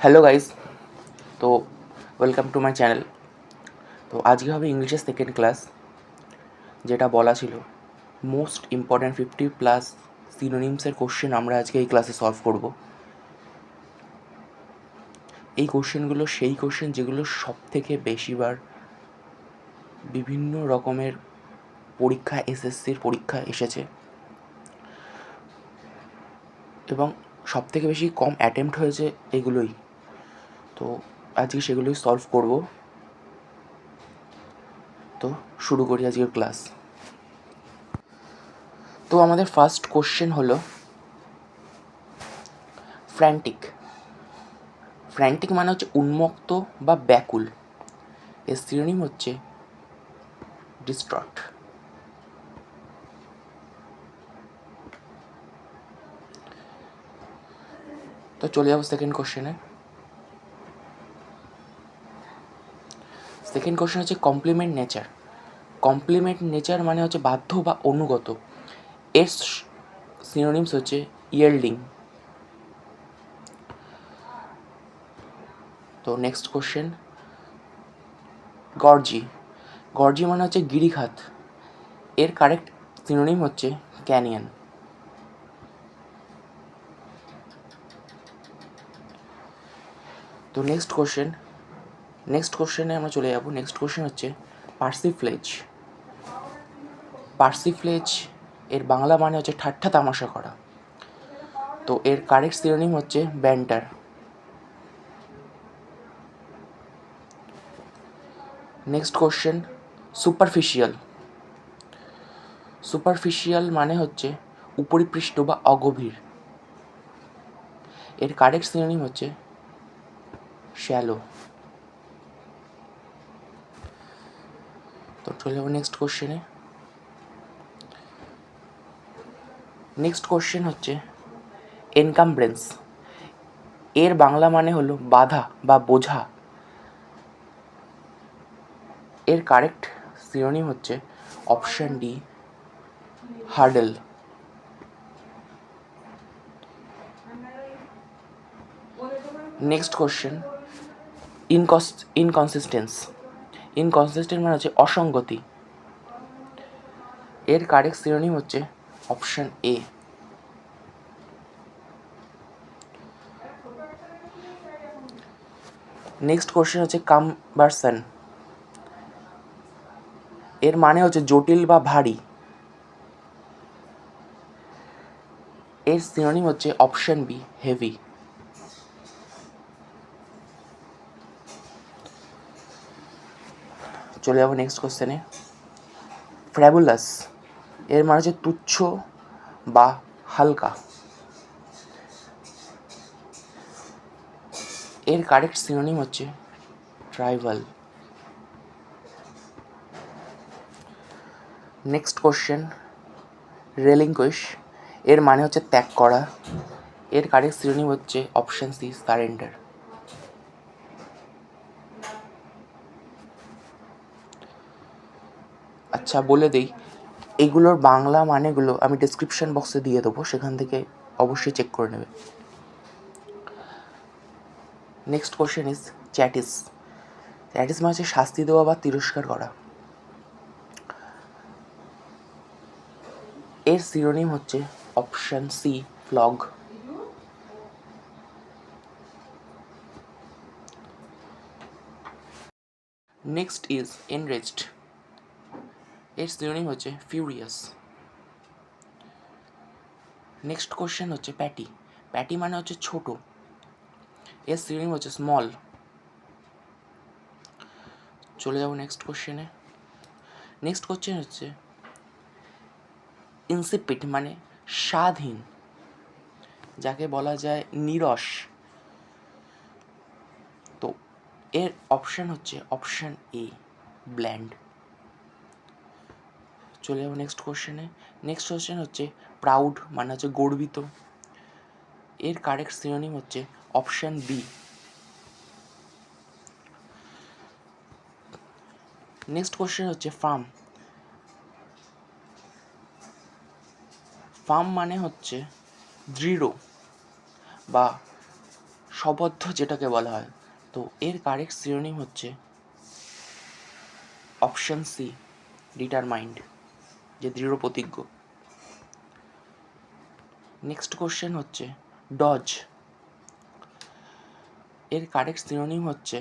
Hello guys, তো welcome to my channel. তো আজকে হবে ইংলিশের সেকেন্ড ক্লাস, যেটা বলা ছিল মোস্ট ইম্পর্ট্যান্ট 50+ সিনোনিমসের কোশ্চেন আমরা আজকে এই ক্লাসে সলভ করব। এই কোশ্চেনগুলো সেই কোশ্চেন যেগুলো সব থেকে বেশিবার বিভিন্ন রকমের পরীক্ষা, এসএসসির পরীক্ষা এসেছে এবং সব থেকে বেশি কম অ্যাটেম্প্ট হয়েছে এগুলোই। তো আজকে সেগুলোই সলভ করব। তো শুরু করি আজকের ক্লাস। তো আমাদের ফার্স্ট কোশ্চেন হলো ফ্র্যান্টিক। ফ্র্যান্টিক মানে হচ্ছে উন্মত্ত বা ব্যাকুল। এর সিনোনিম হচ্ছে ডিস্ট্রট। তো চলে যাবো সেকেন্ড কোশ্চেনে। সেকেন্ড কোশ্চেন হচ্ছে কমপ্লিমেন্ট নেচার। কমপ্লিমেন্ট নেচার মানে হচ্ছে বাধ্য বা অনুগত। এর সিনোনিমস হচ্ছে ইয়েল্ডিং। তো নেক্সট কোশ্চেন গর্জি। গর্জি মানে হচ্ছে গিরিখাত। এর কারেক্ট সিনোনিম হচ্ছে ক্যানিয়ন। তো নেক্সট কোশ্চেনে আমরা চলে যাব। নেক্সট কোশ্চেন হচ্ছে পার্সিফ্লেজ। পার্সিফ্লেজ এর বাংলা মানে হচ্ছে ঠাট্টা তামাশা করা। তো এর কারেক্ট সিনোনিম হচ্ছে banter. Next question superficial. Superficial মানে হচ্ছে উপরিপৃষ্ট বা অগভীর। এর কারেক্ট সিনোনিম হচ্ছে শ্যালো। তো চলে যাবো নেক্সট কোশ্চেনে। নেক্সট কোশ্চেন হচ্ছে এনকামব্রেন্স। এর বাংলা মানে হলো বাধা বা বোঝা। এর কারেক্ট সিনোনিম হচ্ছে option D, hurdle. Next question inconsistence. Inconsistent মানে হচ্ছে অসঙ্গতি। এর কারেক্ট সিনোনিম হচ্ছে অপশন এ। নেক্সট কোশ্চেন হচ্ছে কামবারসান। এর মানে হচ্ছে জটিল বা ভারী। এর সিনোনিম হচ্ছে অপশন বি, হেভি। চলে যাবো নেক্সট কোশ্চেনে। ফ্র্যাবুলাস এর মানে হচ্ছে তুচ্ছ বা হালকা। এর কারেক্ট সিনোনিম হচ্ছে ট্রাইভাল। Next question relinquish. এর মানে হচ্ছে ত্যাগ করা। এর কারেক্ট সিনোনিম হচ্ছে অপশন সি, সারেন্ডার। আচ্ছা, বলে দিই এগুলোর বাংলা মানেগুলো আমি ডেসক্রিপশন বক্সে দিয়ে দেবো, সেখান থেকে অবশ্যই চেক করে নেবে। Next question is chastise. Chastise মানে হচ্ছে শাস্তি দেওয়া বা তিরস্কার করা। এর সিনোনিম হচ্ছে option C, flog. Next is enraged. এর সিনোনিম হচ্ছে ফিউরিয়াস। নেক্সট কোশ্চেন হচ্ছে প্যাটি। প্যাটি মানে হচ্ছে ছোট। এর সিনোনিম হচ্ছে স্মল। চলে যাবো নেক্সট কোশ্চেনে। নেক্সট কোশ্চেন হচ্ছে ইনসিপিড মানে স্বাদহীন, যাকে বলা যায় নিরস। তো এর অপশান হচ্ছে অপশান এ, ব্ল্যান্ড। চলে যাবো নেক্সট কোশ্চেনে। নেক্সট কোশ্চেন হচ্ছে প্রাউড মানে হচ্ছে গর্বিত। এর কারেক্ট সিনোনিম হচ্ছে অপশান বি। নেক্সট কোশ্চেন হচ্ছে ফার্ম। ফার্ম মানে হচ্ছে দৃঢ় বা সবদ্ধ যেটাকে বলা হয়, তো এর কারেক্ট সিনোনিম হচ্ছে অপশন সি, ডিটারমাইন্ড, যে দৃঢ় প্রতিজ্ঞ। নেক্সট কোশ্চেন হচ্ছে ডজ, এর কারেক্ট সিনোনিম হচ্ছে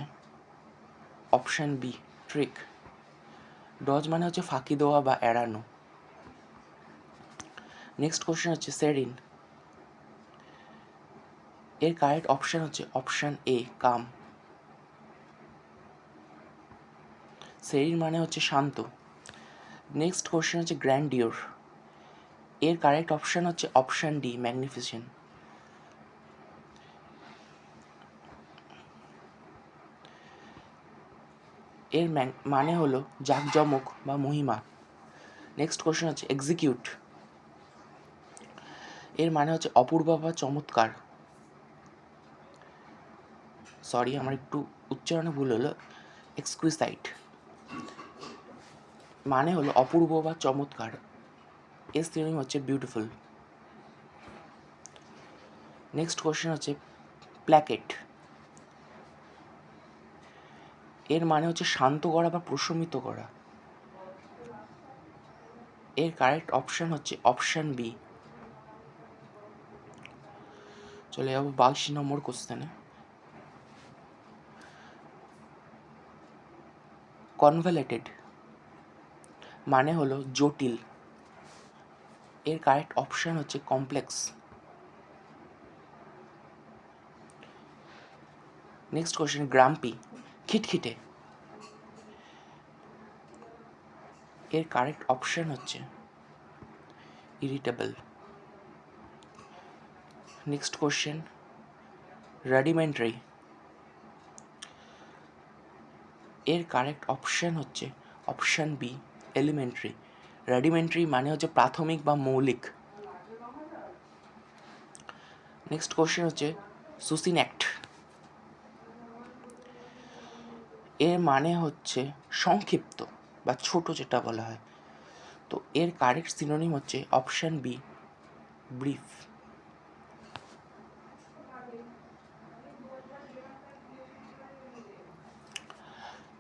অপশন বি, ট্রিক। ডজ মানে হচ্ছে ফাঁকি দেওয়া বা এড়ানো। নেক্সট কোশ্চেন হচ্ছে সেরিন, এর কারেক্ট অপশন হচ্ছে অপশন এ, কাম। সেরিন মানে হচ্ছে শান্ত। নেক্সট কোশ্চেন হচ্ছে গ্র্যান্ডিওর, এর কারেক্ট অপশন হচ্ছে অপশন ডি, ম্যাগনিফিসেন্ট। এর মানে হলো জাঁকজমক বা মহিমা। নেক্সট কোশ্চেন হচ্ছে এক্সিকিউট, এর মানে হচ্ছে অপূর্ব বা চমৎকার। সরি, আমার একটু উচ্চারণে ভুল হলো, এক্সকুইসাইট মানে হলো অপূর্ব বা চমৎকার। এর সিনোনিম হচ্ছে বিউটিফুল। নেক্সট কোশ্চেন হচ্ছে প্ল্যাকেট, এর মানে হচ্ছে শান্ত করা বা প্রশমিত করা। এর কারেক্ট অপশন হচ্ছে অপশন বি। চলে যাবো 22 নম্বর কোশ্চেনে। কনভ্যালেটেড মানে হলো জটিল, এর কারেক্ট অপশন হচ্ছে কমপ্লেক্স। নেক্সট কোশ্চেন গ্রাম্পি, খিটখিটে, এর কারেক্ট অপশন হচ্ছে ইরিটেবল। নেক্সট কোশ্চেন রাডিমেন্টারি, এর কারেক্ট অপশন হচ্ছে অপশন বি, এলিমেন্টারি। রাডিমেন্টারি মানে হচ্ছে প্রাথমিক বা মৌলিক। নেক্সট কোশ্চেন হচ্ছে সুসিন্যাক্ট, এর মানে হচ্ছে সংক্ষিপ্ত বা ছোট যেটা বলা হয়, তো এর কারেক্ট সিনোনিম হচ্ছে অপশন বি, ব্রিফ।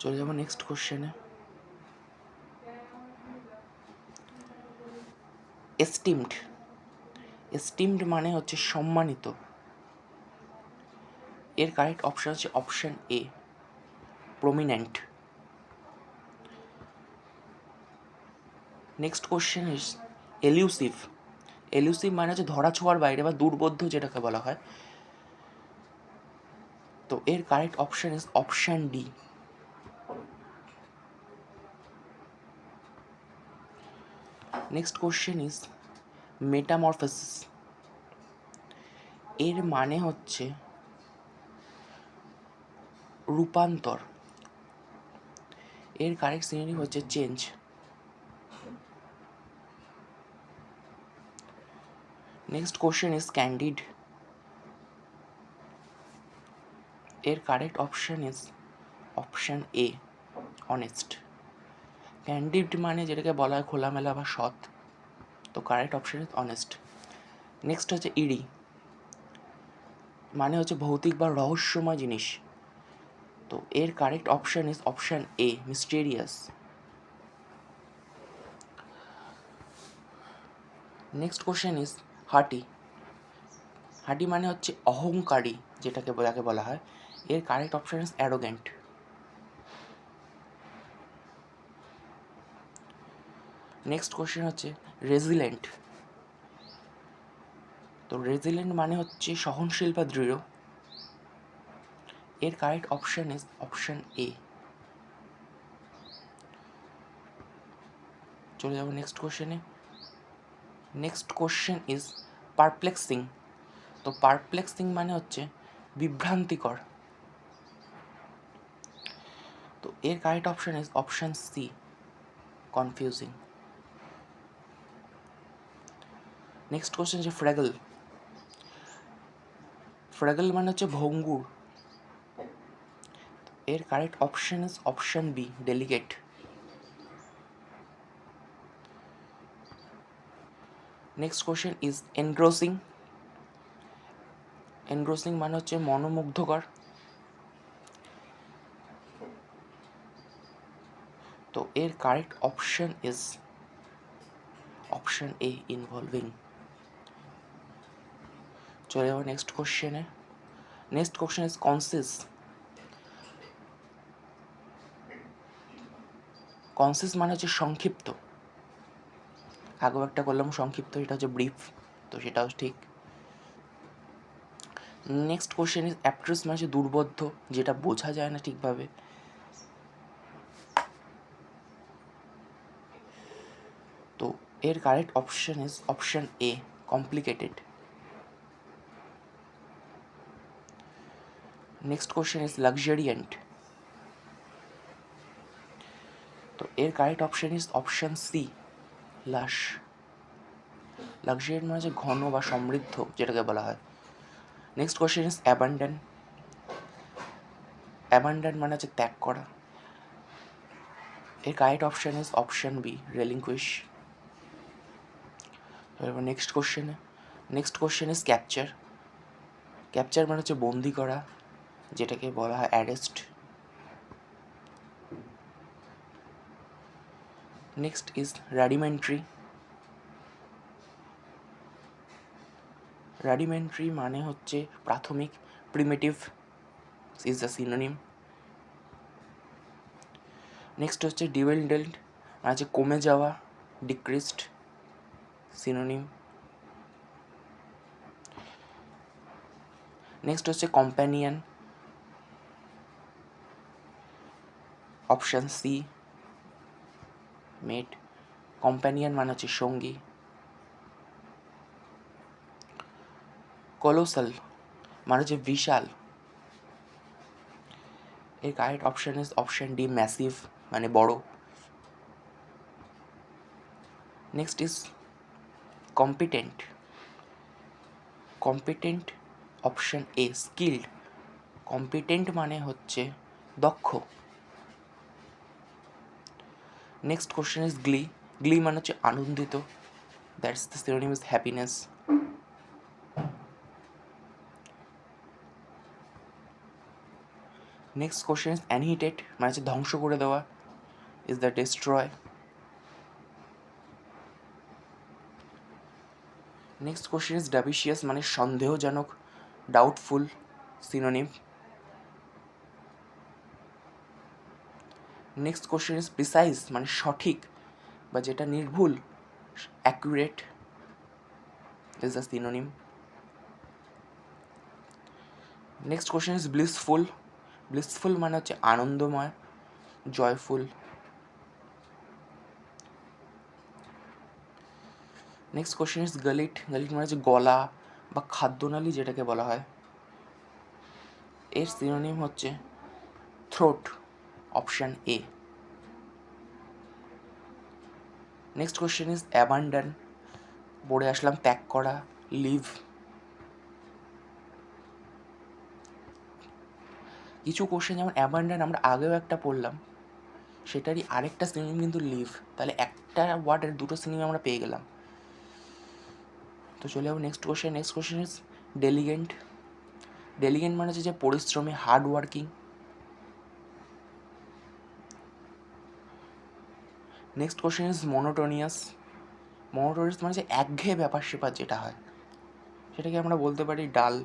চলে যাবো নেক্সট কোশ্চেনে। এস্টিমড, এস্টিমড মানে হচ্ছে সম্মানিত, এর কারেক্ট অপশন হচ্ছে option A, prominent. Next question is elusive, elusive মানে হচ্ছে ধরা ছোঁয়ার বাইরে বা দুর্বোধ্য যেটাকে বলা হয়, তো এর correct option is option D. Next question is metamorphosis, এর মানে হচ্ছে রূপান্তর, এর কারেক্ট সিনোনিম হচ্ছে change. Next question is candid, এর correct option is option A, honest. Candid মানে যেটাকে বলা হয় খোলামেলা বা সৎ, তো correct option is honest. Next হচ্ছে ইডি, মানে হচ্ছে ভৌতিক বা রহস্যময় জিনিস, তো এর correct option is option A, mysterious. Next question is haughty, haughty মানে হচ্ছে অহংকারী যেটাকে যাকে বলা হয়, এর correct option is arrogant. Next question হচ্ছে রেজিলেন্ট, তো রেজিলেন্ট মানে হচ্ছে সহনশীল বা দৃঢ়, এর correct option is option A. চলে যাবো নেক্সট কোশ্চেনে। নেক্সট কোশ্চেন ইজ পারপ্লেক্সিং, তো পারপ্লেক্সিং মানে হচ্ছে বিভ্রান্তিকর, তো এর correct option is option C, confusing. Next question যে ফ্র্যাগল, ফ্র্যাগল মানে হচ্ছে ভঙ্গুর, এর correct option is option B, delicate. Next question is engrossing, engrossing মানে হচ্ছে মনোমুগ্ধকর। তো এর correct option is option A, involving. চলে যাবো নেক্সট কোশ্চেনে। Next question is concise. Concise মানে হচ্ছে সংক্ষিপ্ত। আগেও একটা করলাম সংক্ষিপ্ত, এটা হচ্ছে ব্রিফ, তো সেটাও ঠিক। নেক্সট কোশ্চেন ইজ অ্যাবট্রাস মানে হচ্ছে দুর্বোধ্য, যেটা বোঝা যায় না ঠিকভাবে। তো এর correct option is option A, complicated. Next question is luxuriant. তো এর correct option is option C, lush. Luxuriant মানে হচ্ছে ঘন বা সমৃদ্ধ, যেটাকে বলা হয়। Next question is abandon. Abandon মানে হচ্ছে ত্যাগ করা। এর correct option is option B, relinquish. এবার নেক্সট কোশ্চেনে। Next question is capture. Capture মানে হচ্ছে বন্দি করা, যেটাকে বলা হয় arrest. Next is rudimentary. Rudimentary মানে হচ্ছে প্রাথমিক, primitive is the synonym. Next হচ্ছে ডিভেলডেন্ট মানে হচ্ছে কমে যাওয়া, ডিক্রিসড, সিনোনিম। নেক্সট হচ্ছে companion, option C, mate. Companion মানে হচ্ছে সঙ্গী। কলোসাল মানে হচ্ছে বিশাল। এর correct option is option D, massive মানে বড়। Next is competent. Competent option A, skilled. Competent মানে হচ্ছে দক্ষ। Next question is glee. Glee মানে হচ্ছে আনন্দিত, that's the synonym is happiness. Next question is annihilated মানে হচ্ছে ধ্বংস করে দেওয়া, is the destroy. Next question is dubious মানে সন্দেহজনক, doubtful, synonym. Next question is precise মানে সঠিক বা যেটা নির্ভুল, accurate is the synonym. Next question is blissful. Blissful মানে হচ্ছে আনন্দময়, joyful. Next question is gullet. Gullet মানে হচ্ছে গলা বা খাদ্যনালী, যেটাকে বলা হয়। এর সিনোনিম হচ্ছে throat, option A. Next question is abandon. পড়ে আসলাম ত্যাগ করা, লিভ। কিছু কোশ্চেন যেমন অ্যাবান্ডন আমরা আগেও একটা পড়লাম, সেটারই আরেকটা সিনোনিম কিন্তু লিভ। তাহলে একটা ওয়ার্ডের দুটো সিনোনিম আমরা পেয়ে গেলাম। তো চলে যাবো next question. Next question is diligent. Diligent মানে হচ্ছে যে পরিশ্রমী, hard working. Next question is monotonous. Monotonous মানে যে একঘেয়ে ব্যাপার স্যাপার যেটা হয়, সেটাকে আমরা বলতে পারি ডাল।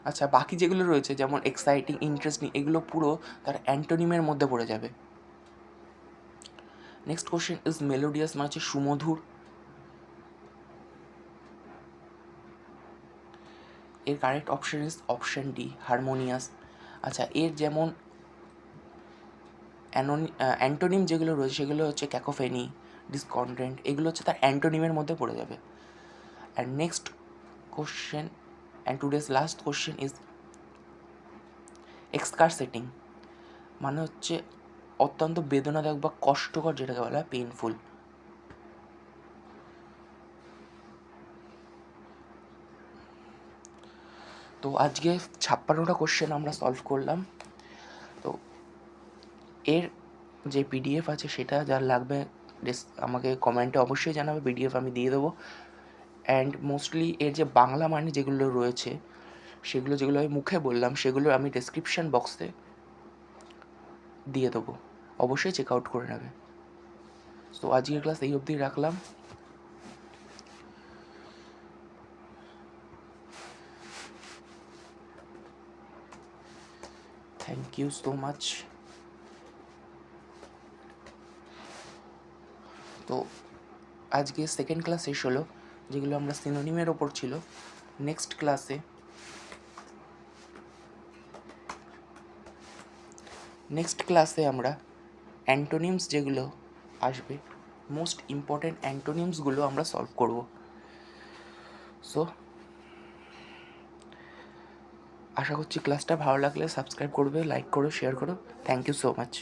আচ্ছা, বাকি যেগুলো রয়েছে যেমন এক্সাইটিং, ইন্টারেস্টিং, এগুলো পুরো তার অ্যান্টোনিমের মধ্যে পড়ে যাবে। নেক্সট কোশ্চেন ইজ মেলোডিয়াস মানে হচ্ছে সুমধুর। এর correct option is option D, harmonious. আচ্ছা, এর যেমন অ্যান্টোনিম যেগুলো রয়েছে সেগুলো হচ্ছে ক্যাকোফেনি, ডিসকন্টেন্ট, এগুলো হচ্ছে তার অ্যান্টোনিমের মধ্যে পড়ে যাবে। And next question and today's last question is excruciating মানে হচ্ছে অত্যন্ত বেদনাদায়ক বা কষ্টকর, যেটাকে বলা হয় পেইনফুল। তো আজকে 56টা কোশ্চেন আমরা সলভ করলাম। তো এর যে পিডিএফ আছে সেটা যার লাগবে আমাকে কমেন্টে অবশ্যই জানাবে, পিডিএফ আমি দিয়ে দেবো। অ্যান্ড মোস্টলি এর যে বাংলা মানে যেগুলো রয়েছে যেগুলো আমি মুখে বললাম সেগুলো আমি ডেসক্রিপশান বক্সে দিয়ে দেবো, অবশ্যই চেক আউট করে নেবে। তো আজকের ক্লাস এই অবধি রাখলাম। Thank you so much. তো আজকে সেকেন্ড ক্লাস শেষ হলো, যেগুলো আমরা সিনোনিমের ওপর ছিল। নেক্সট ক্লাসে আমরা অ্যান্টোনিমস যেগুলো আসবে, মোস্ট ইম্পর্ট্যান্ট অ্যান্টোনিমসগুলো আমরা সলভ করব। সো আশা করছি ক্লাসটা ভালো লাগলে সাবস্ক্রাইব করবে, লাইক করো, শেয়ার করো। Thank you so much.